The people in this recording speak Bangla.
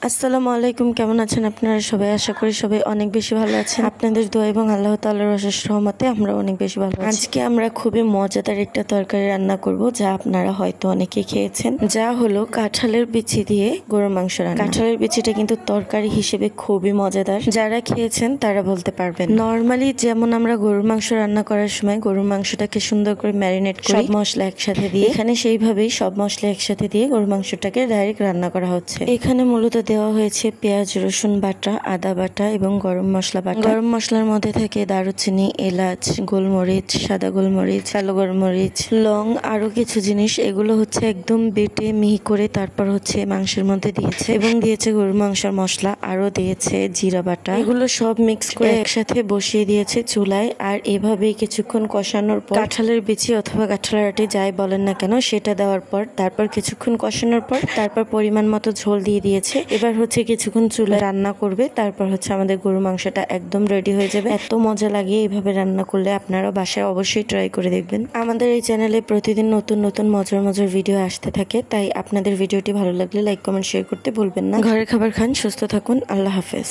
আসসালামু আলাইকুম, কেমন আছেন আপনারা সবাই? আশা করি সবাই অনেক বেশি ভালো আছেন। আপনাদের দোয়া এবং আল্লাহ তাআলার অশেষ রহমতে আমরা অনেক বেশি ভালো আছি। আজকে আমরা খুবই মজাদার একটা তরকারি রান্না করব, যা আপনারা হয়তো অনেকে খেয়েছেন, যা হলো কাঁঠালের বিচি দিয়ে গরুর মাংস রান্না। কাঁঠালের বিচিটা কিন্তু তরকারি হিসেবে খুবই মজাদার, যারা খেয়েছেন তারা বলতে পারবেন। নরমালি যেমন আমরা গরুর মাংস রান্না করার সময় গরুর মাংসটাকে সুন্দর করে ম্যারিনেট করে সব মশলা একসাথে দিয়ে, এখানে সেইভাবেই সব মশলা একসাথে দিয়ে গরুর মাংসটাকে ডাইরেক্ট রান্না করা হচ্ছে। এখানে মূলত দেওয়া হয়েছে পেঁয়াজ, রসুন বাটা, আদা বাটা এবং গরম মশলা বাটা। গরম মশলার মধ্যে থাকে দারুচিনি, এলাচ, গোলমরিচ, সাদা গোলমরিচ, কালো গোলমরিচ, লং, আরো কিছু জিনিস। এগুলো হচ্ছে একদম বেটে মিহি করে তারপর হচ্ছে মাংসের মধ্যে দিয়েছে এবং দিয়েছে গরুর মাংসের মশলা, আরো দিয়েছে জিরা বাটা। এগুলো সব মিক্স করে একসাথে বসিয়ে দিয়েছে চুলায়। আর এভাবেই কিছুক্ষণ কষানোর পর কাঁঠালের বিচি অথবা কাঁঠালের আটি যাই বলেন না কেন সেটা দেওয়ার পর তারপর কিছুক্ষণ কষানোর পর তারপর পরিমাণ মতো ঝোল দিয়ে দিয়েছে। এবার হচ্ছে কিছুক্ষণ চুলায় রান্না করবে, তারপর হচ্ছে আমাদের গরু মাংসটা একদম রেডি হয়ে যাবে। এত মজা লাগে এইভাবে রান্না করলে, আপনারা বাসায় অবশ্যই ট্রাই করে দেখবেন। আমাদের এই চ্যানেলে প্রতিদিন নতুন নতুন মজার মজার ভিডিও আসতে থাকে, তাই আপনাদের ভিডিওটি ভালো লাগলে লাইক, কমেন্ট, শেয়ার করতে ভুলবেন না। ঘরের খাবার খান, সুস্থ থাকুন, আল্লাহ হাফেজ।